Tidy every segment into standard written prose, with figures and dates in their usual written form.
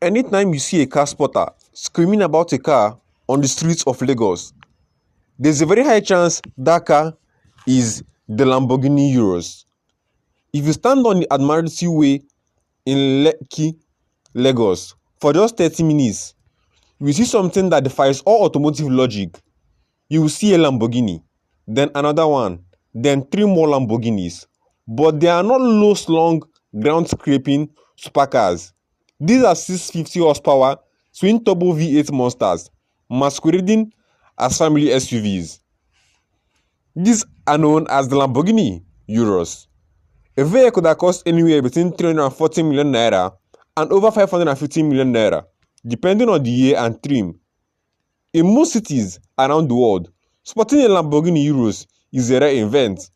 Anytime you see a car spotter screaming about a car on the streets of Lagos, there's a very high chance that car is the Lamborghini Urus. If you stand on the Admiralty Way in Lekki, Lagos, for just 30 minutes, you will see something that defies all automotive logic. You will see a Lamborghini, then another one, then three more Lamborghinis. But they are not low slung, ground scraping supercars. These are 650 horsepower twin turbo V8 monsters, masquerading as family SUVs. These are known as the Lamborghini Urus, a vehicle that costs anywhere between 340 million naira and over 550 million naira, depending on the year and trim. In most cities around the world, spotting a Lamborghini Urus is a rare event.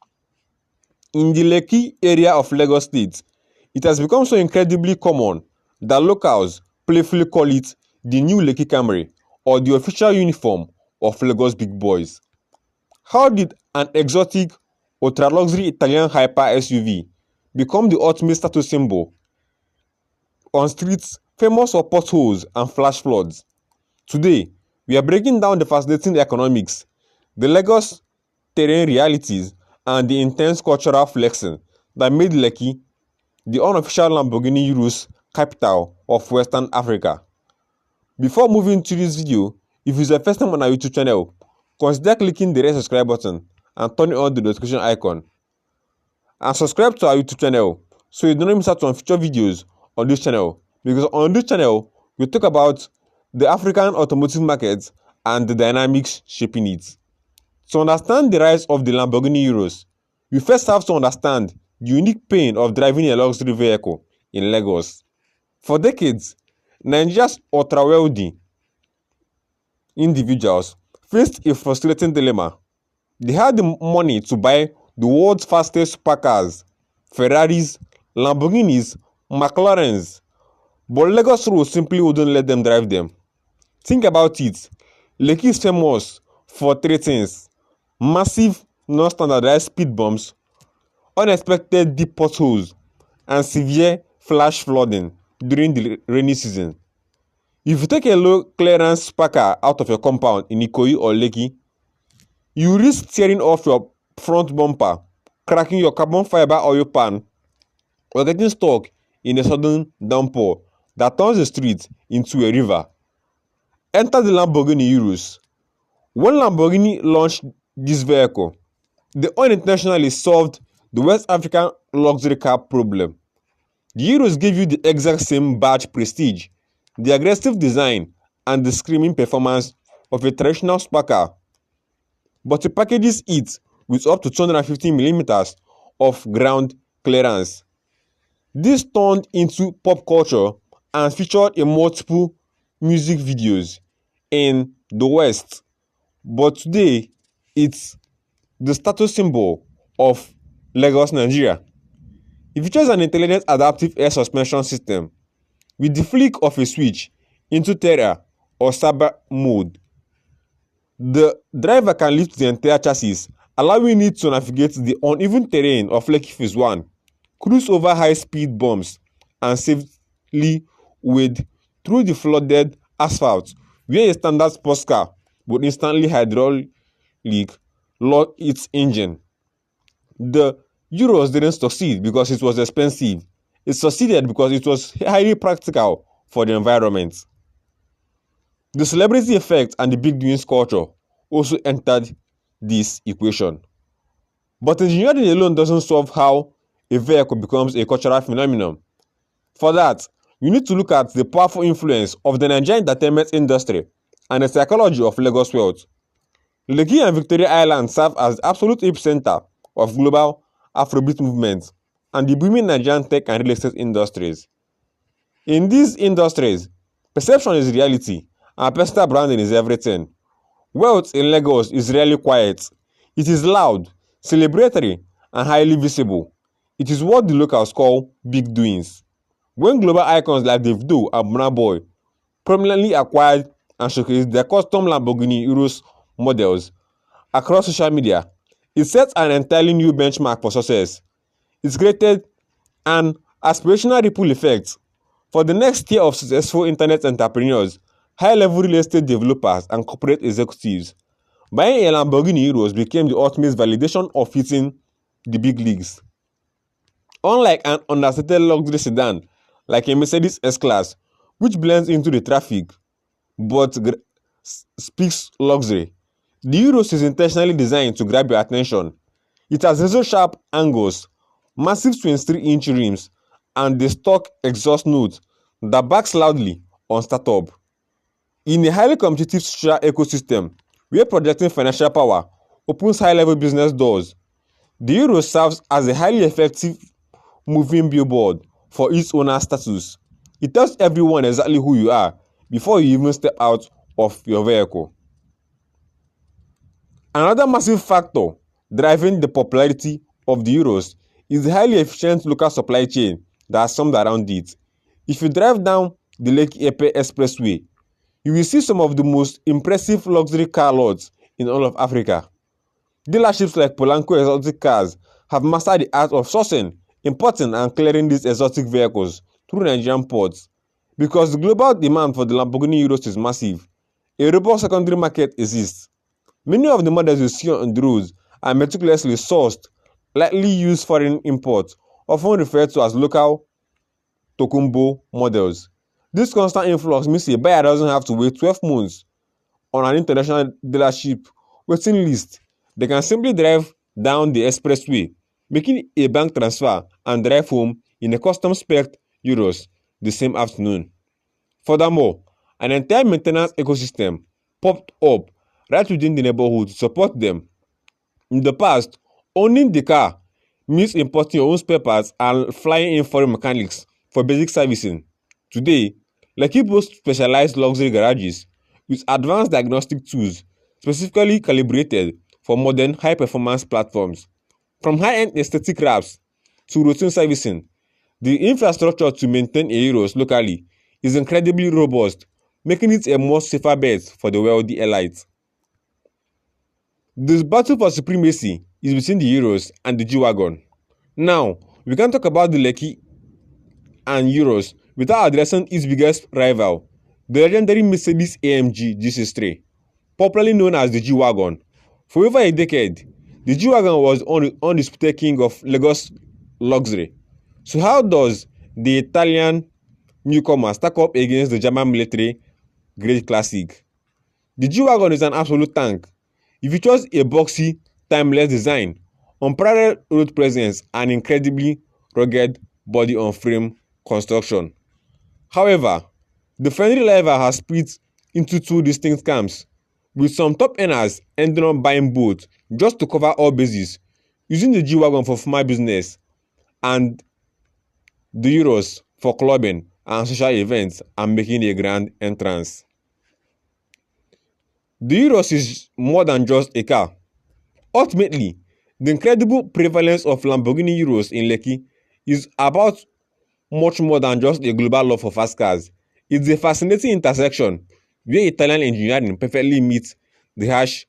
In the Lekki area of Lagos State, it has become so incredibly common that locals playfully call it the new Lekki Camry or the official uniform of Lagos big boys. How did an exotic, ultra-luxury Italian hyper SUV become the ultimate status symbol on streets famous for potholes and flash floods? Today, we are breaking down the fascinating economics, the Lagos terrain realities, and the intense cultural flexing that made Lekki the unofficial Lamborghini Urus capital of Western Africa. Before moving to this video, if it's your first time on our YouTube channel, consider clicking the red subscribe button and turning on the notification icon. And subscribe to our YouTube channel so you don't miss out on future videos on this channel, because on this channel, we talk about the African automotive market and the dynamics shaping it. To understand the rise of the Lamborghini Urus, we first have to understand the unique pain of driving a luxury vehicle in Lagos. For decades, Nigeria's ultra-wealthy individuals faced a frustrating dilemma. They had the money to buy the world's fastest supercars, Ferraris, Lamborghinis, McLarens, but Lagos roads simply wouldn't let them drive them. Think about it. Lekki is famous for three things: massive, non-standardized speed bumps, unexpected deep potholes, and severe flash flooding during the rainy season. If you take a low clearance supercar out of your compound in Ikoyi or Lekki, you risk tearing off your front bumper, cracking your carbon fiber oil pan, or getting stuck in a sudden downpour that turns the street into a river. Enter the Lamborghini Urus. When Lamborghini launched this vehicle, they unintentionally solved the West African luxury car problem. The Urus gave you the exact same badge prestige, the aggressive design, and the screaming performance of a traditional supercar, but it packages it with up to 250mm of ground clearance. This turned into pop culture and featured in multiple music videos in the West, but today it's the status symbol of Lagos, Nigeria. It features an intelligent adaptive air suspension system with the flick of a switch into Terra or Cyber mode. The driver can lift the entire chassis, allowing it to navigate the uneven terrain of Lekki Phase 1, cruise over high-speed bumps, and safely wade through the flooded asphalt where a standard sports car would instantly hydraulic lock its engine. The Urus didn't succeed because it was expensive. It succeeded because it was highly practical for the environment. The celebrity effect and the big doings culture also entered this equation. But engineering alone doesn't solve how a vehicle becomes a cultural phenomenon. For that, you need to look at the powerful influence of the Nigerian entertainment industry and the psychology of Lagos wealth. Lekki and Victoria Island serve as the absolute epicenter of global Afrobeat movement and the booming Nigerian tech and real estate industries. In these industries, perception is reality and personal branding is everything. Wealth in Lagos is rarely quiet. It is loud, celebratory, and highly visible. It is what the locals call big doings. When global icons like Davido and Burna Boy prominently acquired and showcased their custom Lamborghini Urus models across social media, it sets an entirely new benchmark for success. It created an aspirational ripple effect For the next tier of successful internet entrepreneurs, high-level real estate developers and corporate executives, buying a Lamborghini Urus became the ultimate validation of hitting the big leagues. Unlike an understated luxury sedan like a Mercedes S-Class, which blends into the traffic but speaks luxury, the Urus is intentionally designed to grab your attention. It has razor-sharp angles, massive 23-inch rims, and the stock exhaust note that barks loudly on startup. In a highly competitive social ecosystem where projecting financial power opens high-level business doors, the Urus serves as a highly effective moving billboard for its owner's status. It tells everyone exactly who you are before you even step out of your vehicle. Another massive factor driving the popularity of the Urus is the highly efficient local supply chain that is summed around it. If you drive down the Lekki Expressway, you will see some of the most impressive luxury car lots in all of Africa. Dealerships like Polanco Exotic Cars have mastered the art of sourcing, importing, and clearing these exotic vehicles through Nigerian ports. Because the global demand for the Lamborghini Urus is massive, a robust secondary market exists. Many of the models you see on the roads are meticulously sourced, likely used foreign imports, often referred to as local Tokumbo models. This constant influx means a buyer doesn't have to wait 12 months on an international dealership waiting list. They can simply drive down the expressway, making a bank transfer and drive home in a custom-spec Urus the same afternoon. Furthermore, an entire maintenance ecosystem popped up right within the neighborhood to support them. In the past, owning the car means importing your own spare parts and flying in foreign mechanics for basic servicing. Today, Lekki boasts specialized luxury garages with advanced diagnostic tools specifically calibrated for modern high-performance platforms. From high-end aesthetic wraps to routine servicing, the infrastructure to maintain a Urus locally is incredibly robust, making it a much safer bet for the wealthy elite. This battle for supremacy is between the Urus and the G-Wagon. Now, we can talk about the Lekki and Urus without addressing its biggest rival, the legendary Mercedes-AMG G63, popularly known as the G-Wagon. For over a decade, the G-Wagon was undisputed king of Lagos luxury. So how does the Italian newcomer stack up against the German military-grade classic? The G-Wagon is an absolute tank. It features a boxy, timeless design, unparalleled road presence, and incredibly rugged body-on-frame construction. However, the friendly rival has split into two distinct camps, with some top earners ending up buying both just to cover all bases, using the G-Wagon for formal business and the Urus for clubbing and social events and making a grand entrance. The Urus is more than just a car. Ultimately, the incredible prevalence of Lamborghini Urus in Lekki is about much more than just a global love for fast cars. It's a fascinating intersection where Italian engineering perfectly meets the harsh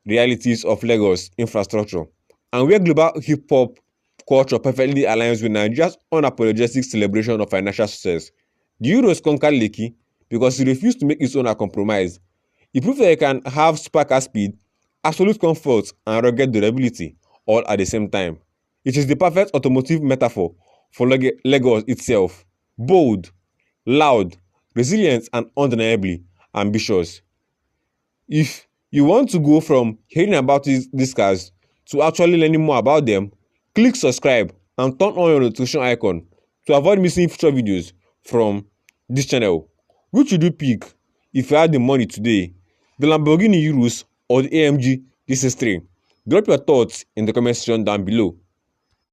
realities of Lagos infrastructure, and where global hip-hop culture perfectly aligns with Nigeria's unapologetic celebration of financial success. The Urus conquered Lekki because it refused to make its own a compromise. It proved that it can have supercar speed, absolute comfort, and rugged durability all at the same time. It is the perfect automotive metaphor for Lagos itself: bold, loud, resilient, and undeniably ambitious. If you want to go from hearing about these cars to actually learning more about them, click subscribe and turn on your notification icon to avoid missing future videos from this channel. Which would you pick if you had the money today, the Lamborghini Urus or the AMG G63? Drop your thoughts in the comment section down below.